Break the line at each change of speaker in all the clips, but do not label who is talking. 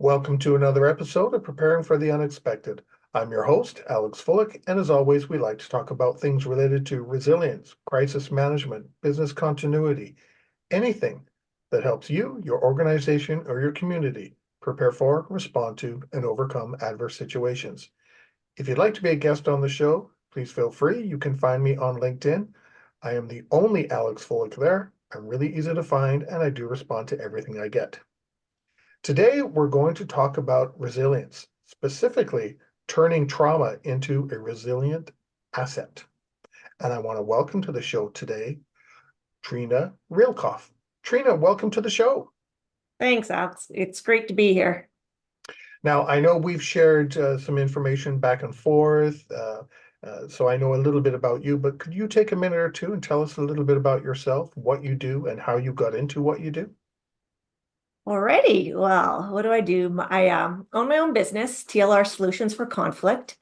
Welcome to another episode of Preparing for the Unexpected. I'm your host, Alex Fullick, and as always, we like to talk about things related to resilience, crisis management, business continuity, anything that helps you, your organization, or your community prepare for, respond to, and overcome adverse situations. If you'd like to be a guest on the show, please feel free. You can find me on LinkedIn. I am the only Alex Fullick there. I'm really easy to find, and I do respond to everything I get. Today, we're going to talk about resilience, specifically turning trauma into a resilient asset. And I want to welcome to the show today, Treena Reilkoff. Treena, welcome to the show.
Thanks, Alex. It's great to be here.
Now, I know we've shared some information back and forth, so I know a little bit about you, but could you take a minute or two and tell us a little bit about yourself, what you do, and how you got into what you do?
Alrighty. Well, what do? I own my own business, TLR Solutions for Conflict.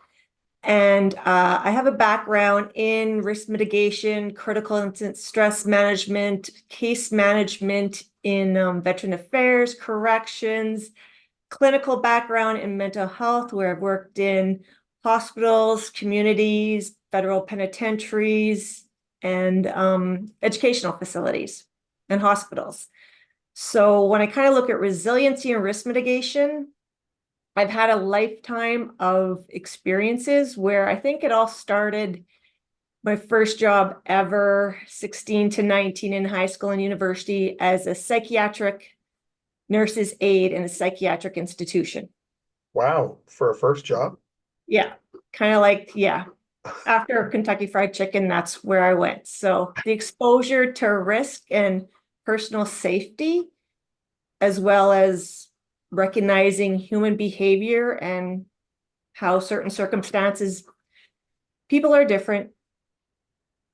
And I have a background in risk mitigation, critical incident stress management, case management in veteran affairs, corrections, clinical background in mental health, where I've worked in hospitals, communities, federal penitentiaries, and educational facilities and hospitals. So when I kind of look at resiliency and risk mitigation, I've had a lifetime of experiences where I think it all started my first job ever, 16 to 19 in high school and university as a psychiatric nurse's aide in a psychiatric institution.
Wow, for a first job?
Yeah, kind of like, yeah. After Kentucky Fried Chicken, that's where I went. So the exposure to risk and personal safety, as well as recognizing human behavior and how certain circumstances, people are different.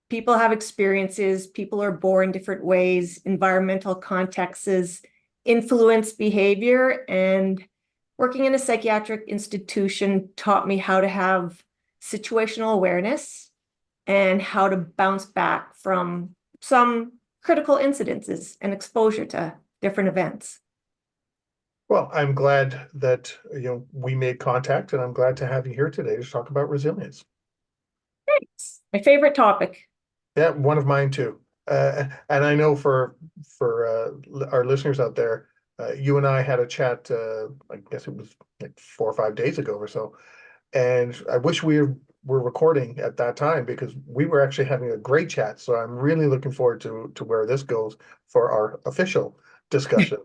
People have experiences, people are born different ways, environmental contexts influence behavior, and working in a psychiatric institution taught me how to have situational awareness and how to bounce back from some critical incidences and exposure to different events.
Well, I'm glad that we made contact, and I'm glad to have you here today to talk about resilience.
Thanks. My favorite topic.
Yeah, one of mine too. And I know for our listeners out there, you and I had a chat. I guess it was like 4 or 5 days ago or so, and I wish we were recording at that time because we were actually having a great chat. So I'm really looking forward to where this goes for our official discussion.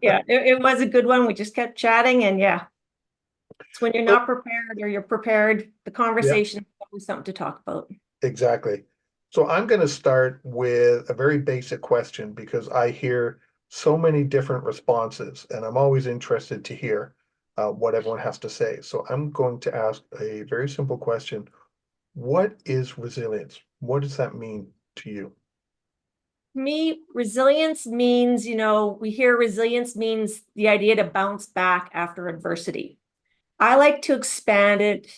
Yeah, it was a good one. We just kept chatting, and yeah, it's when you're
So,
not prepared or you're prepared, the
yeah,
conversation is always something to talk about.
exactly. So I'm going to start with a very basic question because I hear so many different responses, and I'm always interested to hear what everyone has to say. So I'm going to ask a very simple question. What is resilience? What does that mean to you?
Me, resilience means, we hear resilience means the idea to bounce back after adversity. I like to expand it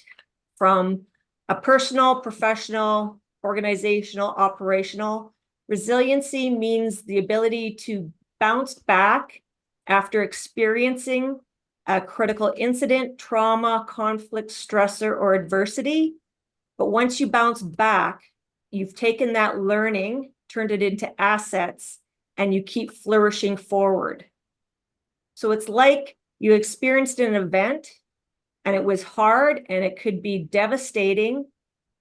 from a personal, professional, organizational, operational. Resiliency means the ability to bounce back after experiencing a critical incident, trauma, conflict, stressor, or adversity. But once you bounce back, you've taken that learning, turned it into assets, and you keep flourishing forward. So it's like you experienced an event and it was hard and it could be devastating.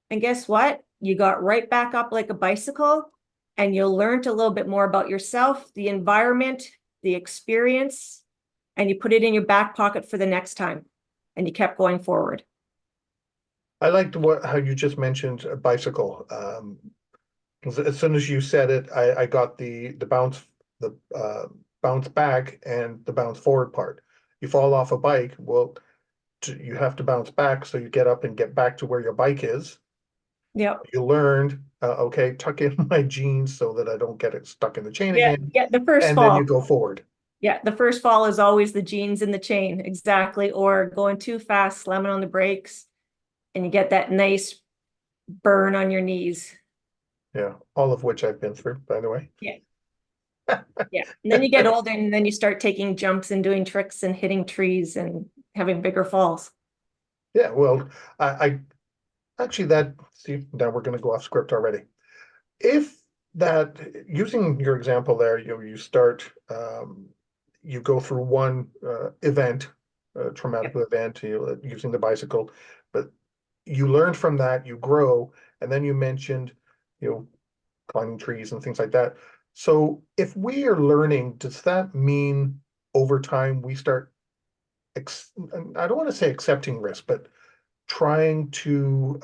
And guess what? You got right back up like a bicycle and you learned a little bit more about yourself, the environment, the experience, and you put it in your back pocket for the next time. And you kept going forward.
I liked how you just mentioned a bicycle. 'Cause as soon as you said it, I got the bounce back and the bounce forward part. You fall off a bike, well, you have to bounce back so you get up and get back to where your bike is.
Yep.
You learned, okay, tuck in my jeans so that I don't get it stuck in the chain
Yeah.
again,
Yeah. The first
and then you
fall.
go forward.
Yeah. The first fall is always the jeans in the chain. Exactly. Or going too fast, slamming on the brakes, and you get that nice burn on your knees.
Yeah, all of which I've been through, by the way.
Yeah. Yeah. And then you get older and then you start taking jumps and doing tricks and hitting trees and having bigger falls.
Yeah, well, I actually that, see, now we're gonna go off script already. If that, using your example there, you start, you go through one event, a traumatic
Yep.
event, using the bicycle, but you learn from that, you grow, and then you mentioned, you know, climbing trees and things like that. So if we are learning, does that mean over time we start, I don't want to say accepting risk, but trying to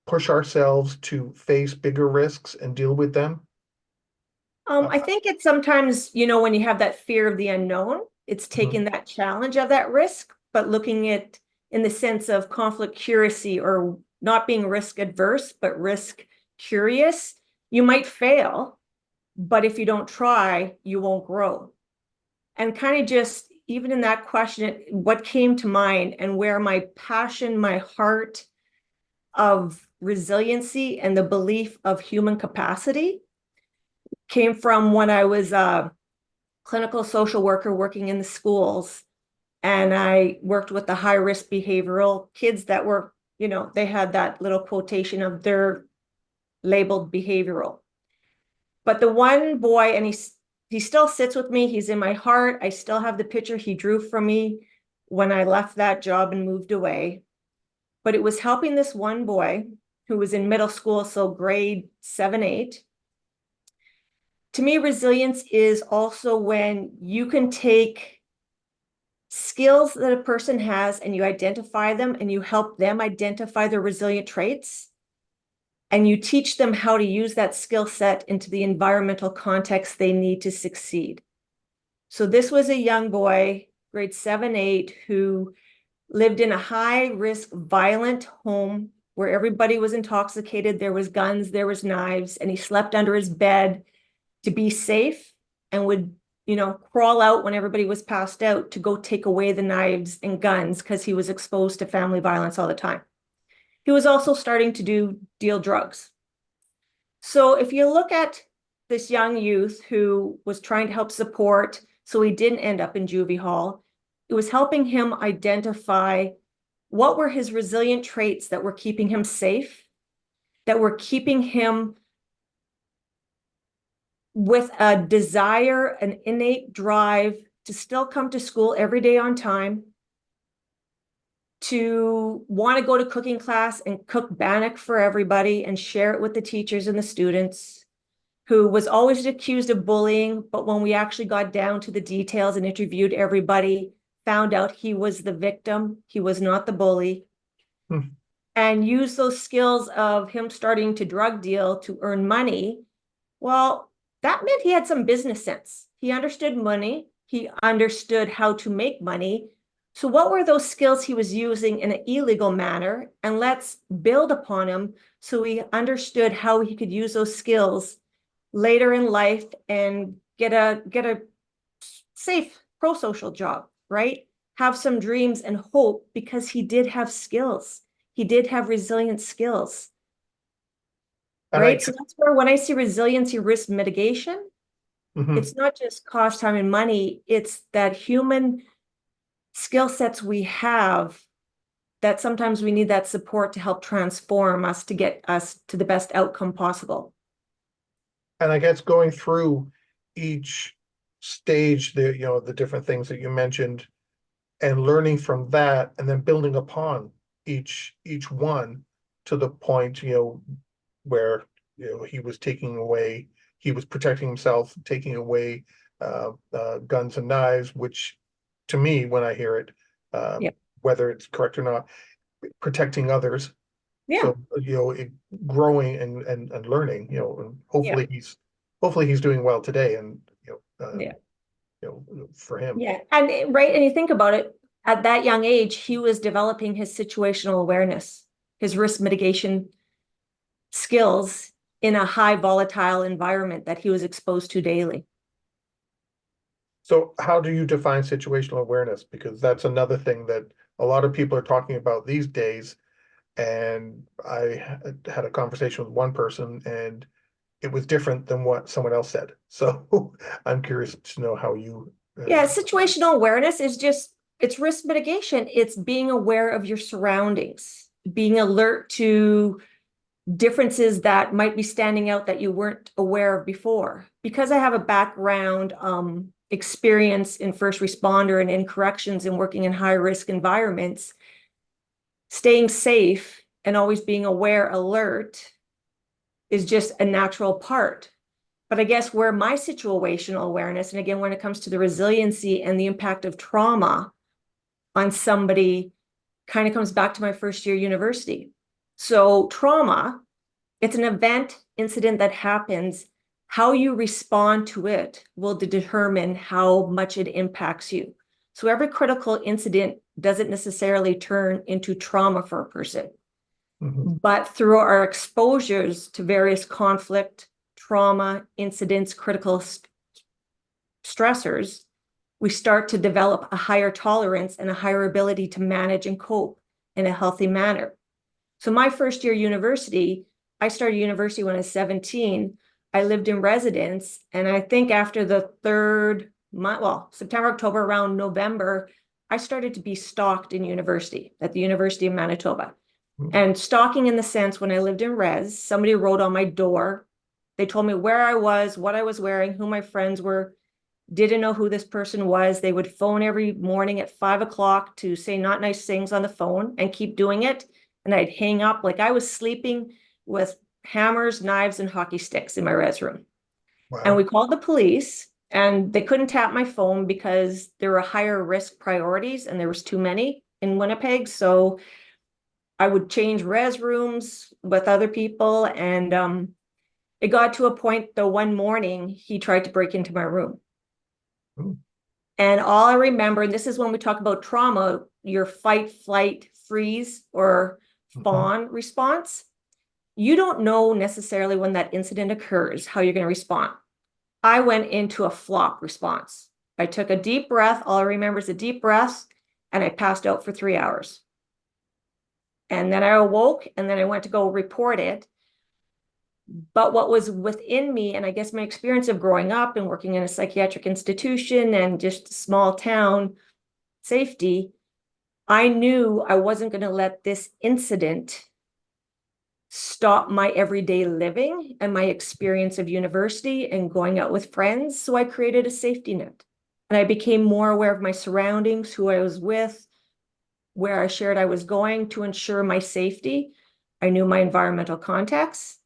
push ourselves to face bigger risks and deal with them?
I
Uh,
think it's sometimes, when you have that fear of the unknown, it's
mhm.
taking that challenge of that risk, but looking at in the sense of conflict curacy or not being risk adverse, but risk curious. You might fail, but if you don't try, you won't grow. And kind of just even in that question, what came to mind and where my passion, my heart of resiliency and the belief of human capacity came from when I was a clinical social worker working in the schools. And I worked with the high risk behavioral kids that were, they had that little quotation of they're labeled behavioral. But the one boy, and he still sits with me. He's in my heart. I still have the picture he drew for me when I left that job and moved away. But it was helping this one boy who was in middle school, so grade 7, 8. To me, resilience is also when you can take skills that a person has and you identify them and you help them identify their resilient traits and you teach them how to use that skill set into the environmental context they need to succeed. So this was a young boy, grade 7, 8, who lived in a high risk, violent home where everybody was intoxicated. There was guns, there was knives, and he slept under his bed to be safe and would, crawl out when everybody was passed out to go take away the knives and guns because he was exposed to family violence all the time. He was also starting to deal drugs. So if you look at this young youth who was trying to help support, so he didn't end up in juvie hall, it was helping him identify what were his resilient traits that were keeping him safe, that were keeping him with a desire, an innate drive to still come to school every day on time, to want to go to cooking class and cook bannock for everybody and share it with the teachers and the students, who was always accused of bullying, but when we actually got down to the details and interviewed everybody, found out he was the victim, he was not the bully,
Hmm.
and used those skills of him starting to drug deal to earn money. Well, that meant he had some business sense. He understood money. He understood how to make money. So what were those skills he was using in an illegal manner? And let's build upon him so he understood how he could use those skills later in life and get a safe pro-social job, right? Have some dreams and hope because he did have skills. He did have resilient skills,
And I,
right? So that's where when I see resiliency risk mitigation,
mhm.
it's not just cost, time, and money. It's that human skill sets we have that sometimes we need that support to help transform us to get us to the best outcome possible.
And I guess going through each stage, the different things that you mentioned, and learning from that, and then building upon each one to the point, where, he was taking away, he was protecting himself, taking away guns and knives, which to me, when I hear it,
Yeah.
whether it's correct or not, protecting others.
Yeah.
So, growing and learning, and
Yeah.
hopefully he's doing well today, and
Yeah.
for him.
Yeah. And right. And you think about it, at that young age, he was developing his situational awareness, his risk mitigation skills in a high volatile environment that he was exposed to daily.
So how do you define situational awareness? Because that's another thing that a lot of people are talking about these days. And I had a conversation with one person, and it was different than what someone else said. So I'm curious to know how you.
Yeah, situational awareness is just, it's risk mitigation. It's being aware of your surroundings, being alert to differences that might be standing out that you weren't aware of before. Because I have a background experience in first responder and in corrections and working in high risk environments, staying safe and always being aware, alert is just a natural part. But I guess where my situational awareness, and again, when it comes to the resiliency and the impact of trauma on somebody, kind of comes back to my first year university. So trauma, it's an event, incident that happens. How you respond to it will determine how much it impacts you. So every critical incident doesn't necessarily turn into trauma for a person. But through our exposures to various conflict, trauma, incidents, critical stressors, we start to develop a higher tolerance and a higher ability to manage and cope in a healthy manner. So my first year university, I started university when I was 17. I lived in residence, and I think after the third month, well, September, October, around November, I started to be stalked in university at the University of Manitoba. And stalking in the sense, when I lived in res, somebody wrote on my door. They told me where I was, what I was wearing, who my friends were, didn't know who this person was. They would phone every morning at 5 o'clock to say not nice things on the phone and keep doing it. And I'd hang up like I was sleeping with hammers, knives, and hockey sticks in my res room. And we called the police, and they couldn't tap my phone because there were higher risk priorities and there was too many in Winnipeg. So I would change res rooms with other people. And it got to a point, though, one morning he tried to break into my room. And all I remember, and this is when we talk about trauma, your fight, flight, freeze, or fawn response. You don't know necessarily when that incident occurs, how you're going to respond. I went into a flop response. I took a deep breath. All I remember is a deep breath, and I passed out for 3 hours. And then I awoke, and then I went to go report it. But what was within me, and I guess my experience of growing up and working in a psychiatric institution and just small town safety, I knew I wasn't going to let this incident stop my everyday living and my experience of university and going out with friends. So I created a safety net, and I became more aware of my surroundings, who I was with, where I shared I was going to ensure my safety. I knew my environmental context,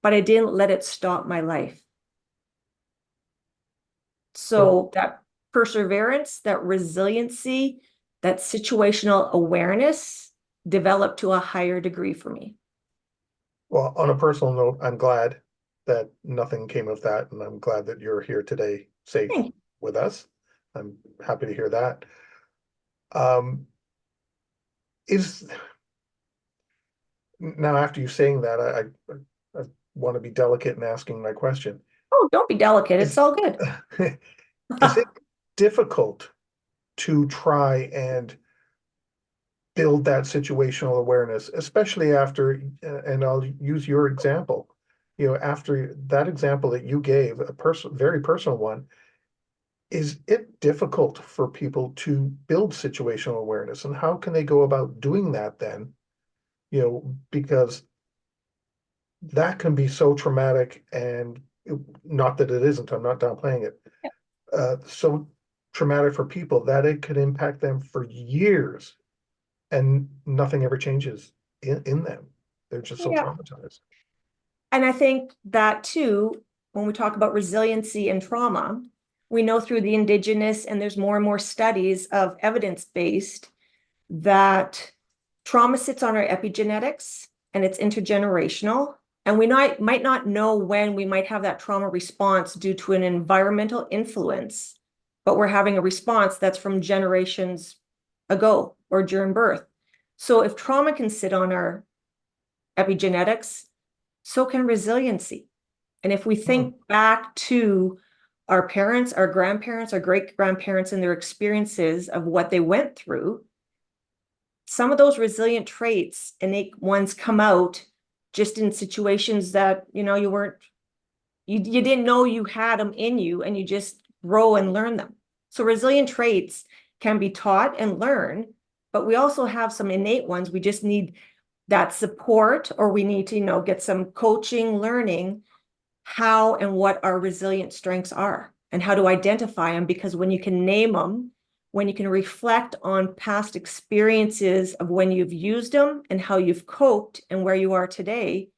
but I didn't let it stop my life. So that perseverance, that resiliency, that situational awareness developed to a higher degree for me.
Well, on a personal note, I'm glad that nothing came of that, and I'm glad that you're here today safe with us. I'm happy to hear that. Is now, after you saying that, I want to be delicate in asking my question.
Oh, don't be delicate. It's all good.
Is it difficult to try and build that situational awareness, especially after, and I'll use your example, after that example that you gave, very personal one, is it difficult for people to build situational awareness, and how can they go about doing that then? Because that can be so traumatic, and not that it isn't, I'm not downplaying it. So traumatic for people that it could impact them for years, and nothing ever changes in them. They're just so traumatized.
And I think that too, when we talk about resiliency and trauma, we know through the Indigenous, and there's more and more studies of evidence-based, that trauma sits on our epigenetics and it's intergenerational. And we might not know when we might have that trauma response due to an environmental influence, but we're having a response that's from generations ago or during birth. So if trauma can sit on our epigenetics, so can resiliency. And if we think back to our parents, our grandparents, our great-grandparents, and their experiences of what they went through, some of those resilient traits, innate ones, come out just in situations that, you weren't You didn't know you had them in you, and you just grow and learn them. So resilient traits can be taught and learned, but we also have some innate ones. We just need that support, or we need to, get some coaching, learning how and what our resilient strengths are and how to identify them. Because when you can name them, when you can reflect on past experiences of when you've used them and how you've coped and where you are today,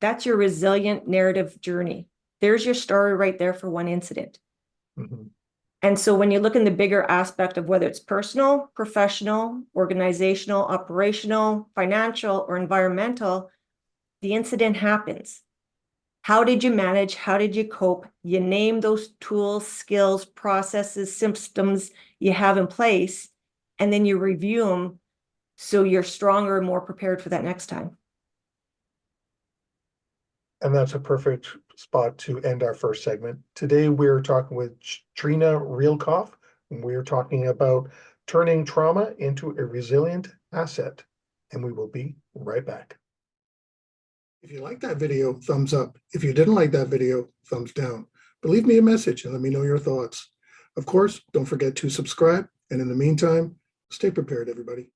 that's your resilient narrative journey. There's your story right there for one incident.
Mhm.
And so when you look in the bigger aspect of whether it's personal, professional, organizational, operational, financial, or environmental, the incident happens. How did you manage? How did you cope? You name those tools, skills, processes, systems you have in place, and then you review them so you're stronger and more prepared for that next time.
And that's a perfect spot to end our first segment. Today, we're talking with Treena Reilkoff, and we're talking about turning trauma into a resilient asset. And we will be right back. If you like that video, thumbs up. If you didn't like that video, thumbs down. But leave me a message and let me know your thoughts. Of course, don't forget to subscribe. And in the meantime, stay prepared, everybody.